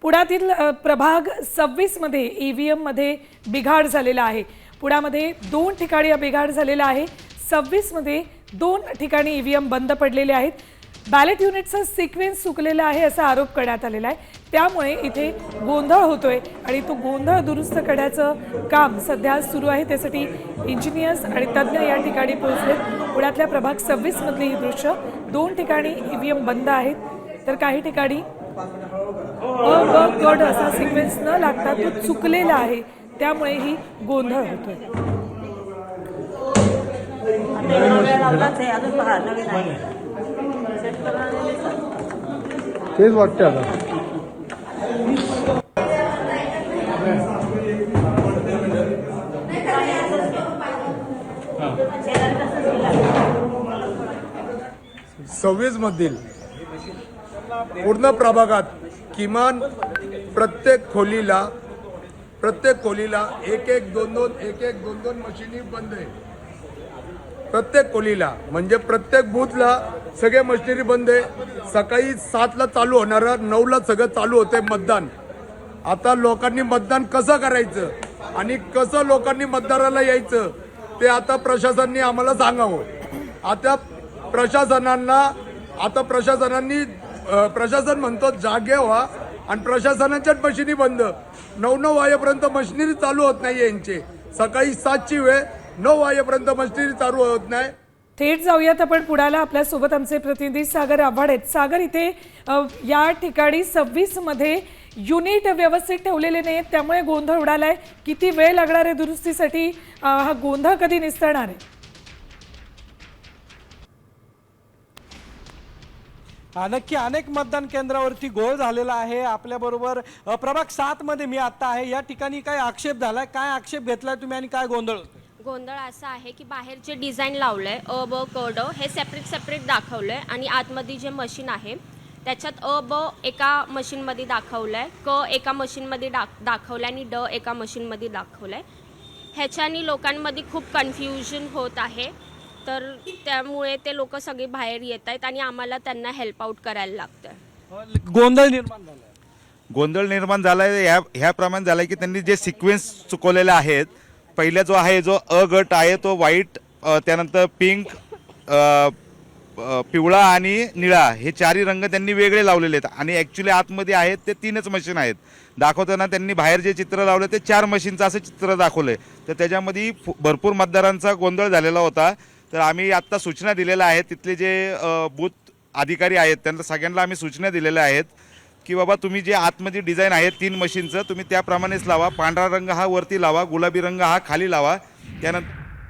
पुण्यातील प्रभाग 26 मध्ये ईव्हीएम मध्ये बिघाड झालेला आहे। पुण्यामध्ये 2 ठिकाणी बिघाड झालेला आहे। 26 मध्ये 2 ठिकाणी ईव्हीएम बंद पडलेले आहेत। बॅलेट युनिटचा सिक्वेन्स चुकलेला आहे असा आरोप करण्यात आलेला आहे। त्यामुळे इथे गोंधळ होतोय आणि तो गोंधळ दुरुस्त करण्याचं काम सध्या सुरू आहे। त्यासाठी इंजिनियर्स आणि तज्ञ या ठिकाणी पोहोचलेत। पुण्यातल्या प्रभाग 26 मधली ही दृश्य 2 ठिकाणी ईव्हीएम बंद आहेत, तर काही ठिकाणी अ ब गड असा सिक्वेन्स न लागता तो चुकलेला आहे, त्यामुळे ही गोंधळ होतोय। तेच वाटतं आता सव्वीस मधील पूर्ण प्रभागात किमान प्रत्येक खोलीला एक एक दोन मशिनी बंद आहे। प्रत्येक खोलीला म्हणजे प्रत्येक बूथला सगळे मशिनरी बंद आहे। सकाळी 7 ला चालू होणारा 9 ला सगळं चालू होते मतदान। आता लोकांनी मतदान कसं करायचं आणि कसं लोकांनी मतदाराला यायचं ते आता प्रशासनाने आम्हाला सांगावं। प्रशासन म्हणतो जागे व्हा आणि प्रशासनाच्याच मशिनी बंद। 9 वाजेपर्यंत मशिनरी चालू होत नाही यांचे। सकाळी 7 ची वेळ 9 वाजेपर्यंत मशिनरी चालू होत नाही। थेट जाऊयात आपण पुण्याला। आपल्या सोबत आमचे प्रतिनिधी सागर आव्हाड आहेत। सागर, इथे या ठिकाणी 26 मध्ये युनिट व्यवस्थित ठेवलेले नाहीत, त्यामुळे गोंधळ उडालाय। किती वेळ लागणार आहे दुरुस्तीसाठी? हा गोंधळ कधी निस्तरणार आहे? नक्की अनेक मतदान केंद्रावरती गोळ झालेला आहे। आपल्याबरोबर प्रभाग 7 मध्ये मी आता आहे। या ठिकाणी काय आक्षेप झालाय, काय आक्षेप घेतलाय तुम्ही आणि काय गोंधळ? गोंधळ असा आहे की बाहेर जे डिझाईन लावलंय अ ब क ड हे सेपरेट दाखवलंय आणि आतमध्ये जे मशीन आहे त्याच्यात अ ब एका मशीनमध्ये दाखवलंय, क एका मशीनमध्ये दाखवलंय आणि ड एका मशीनमध्ये दाखवलंय। ह्याच्यानी लोकांमध्ये खूप कन्फ्युजन होत आहे, तर त्यामुळे ते लोक सगळे बाहेर येत आहेत आणि आम्हाला त्यांना हेल्प आउट करायला लागतंय। गोंधळ निर्माण झालाय ह्याप्रमाणे झालाय की त्यांनी जे सिक्वेन्स चुकवलेले आहेत। पहिला जो आहे जो अ गट आहे तो व्हाईट, त्यानंतर पिंक, पिवळा आणि निळा हे 4 रंग त्यांनी वेगळे लावलेले आहेत आणि ॲक्च्युली आतमध्ये आहेत ते 3च मशीन आहेत। दाखवताना त्यांनी बाहेर जे चित्र लावलं ते 4 मशीनचं असं चित्र दाखवलंय, तर त्याच्यामध्ये भरपूर मतदारांचा गोंधळ झालेला होता। तर आम्ही आत्ता सूचना दिलेल्या आहेत, तिथले जे बूथ अधिकारी आहेत त्यांना सगळ्यांना आम्ही सूचना दिलेल्या आहेत की बाबा तुम्ही जे आतमध्ये डिझाईन आहे 3 मशीनचं तुम्ही त्याप्रमाणेच लावा। पांढरा रंग हा वरती लावा, गुलाबी रंग हा खाली लावा। त्यानंतर